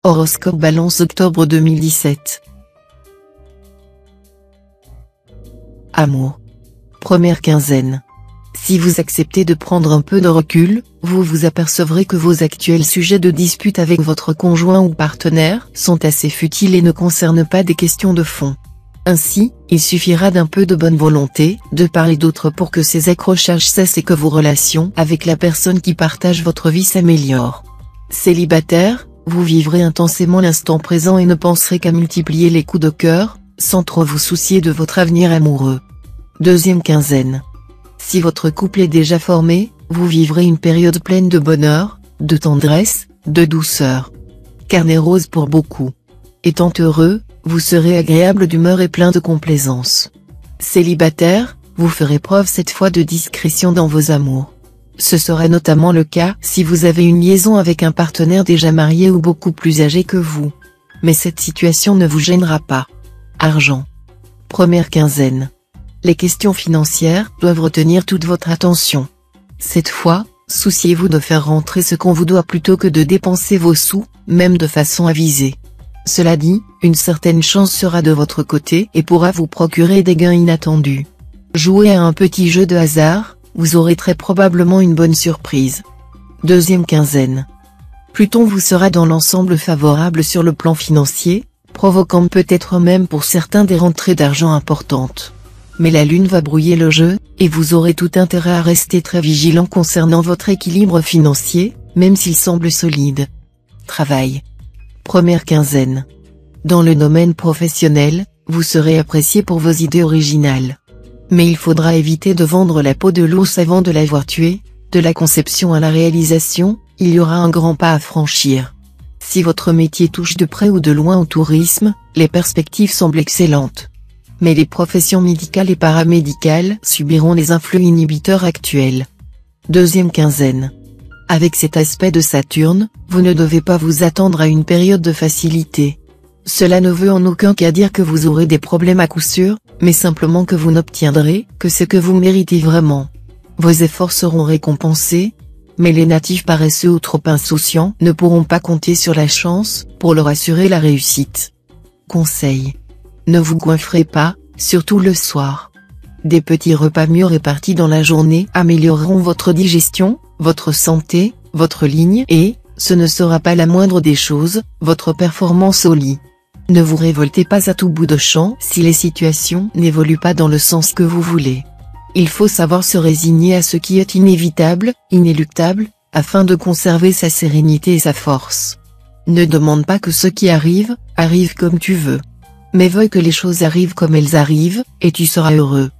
Horoscope Balance octobre 2017. Amour. Première quinzaine. Si vous acceptez de prendre un peu de recul, vous vous apercevrez que vos actuels sujets de dispute avec votre conjoint ou partenaire sont assez futiles et ne concernent pas des questions de fond. Ainsi, il suffira d'un peu de bonne volonté, de part et d'autre pour que ces accrochages cessent et que vos relations avec la personne qui partage votre vie s'améliorent. Célibataire, vous vivrez intensément l'instant présent et ne penserez qu'à multiplier les coups de cœur, sans trop vous soucier de votre avenir amoureux. Deuxième quinzaine. Si votre couple est déjà formé, vous vivrez une période pleine de bonheur, de tendresse, de douceur. Carnet rose pour beaucoup. Étant heureux, vous serez agréable d'humeur et plein de complaisance. Célibataire, vous ferez preuve cette fois de discrétion dans vos amours. Ce sera notamment le cas si vous avez une liaison avec un partenaire déjà marié ou beaucoup plus âgé que vous. Mais cette situation ne vous gênera pas. Argent. Première quinzaine. Les questions financières doivent retenir toute votre attention. Cette fois, souciez-vous de faire rentrer ce qu'on vous doit plutôt que de dépenser vos sous, même de façon avisée. Cela dit, une certaine chance sera de votre côté et pourra vous procurer des gains inattendus. Jouez à un petit jeu de hasard, vous aurez très probablement une bonne surprise. Deuxième quinzaine. Pluton vous sera dans l'ensemble favorable sur le plan financier, provoquant peut-être même pour certains des rentrées d'argent importantes. Mais la lune va brouiller le jeu, et vous aurez tout intérêt à rester très vigilant concernant votre équilibre financier, même s'il semble solide. Travail. Première quinzaine. Dans le domaine professionnel, vous serez apprécié pour vos idées originales. Mais il faudra éviter de vendre la peau de l'ours avant de l'avoir tué, de la conception à la réalisation, il y aura un grand pas à franchir. Si votre métier touche de près ou de loin au tourisme, les perspectives semblent excellentes. Mais les professions médicales et paramédicales subiront les influx inhibiteurs actuels. Deuxième quinzaine. Avec cet aspect de Saturne, vous ne devez pas vous attendre à une période de facilité. Cela ne veut en aucun cas dire que vous aurez des problèmes à coup sûr, mais simplement que vous n'obtiendrez que ce que vous méritez vraiment. Vos efforts seront récompensés, mais les natifs paresseux ou trop insouciants ne pourront pas compter sur la chance pour leur assurer la réussite. Conseil. Ne vous goinfrez pas, surtout le soir. Des petits repas mieux répartis dans la journée amélioreront votre digestion, votre santé, votre ligne et, ce ne sera pas la moindre des choses, votre performance au lit. Ne vous révoltez pas à tout bout de champ si les situations n'évoluent pas dans le sens que vous voulez. Il faut savoir se résigner à ce qui est inévitable, inéluctable, afin de conserver sa sérénité et sa force. Ne demande pas que ce qui arrive, arrive comme tu veux. Mais veuille que les choses arrivent comme elles arrivent, et tu seras heureux.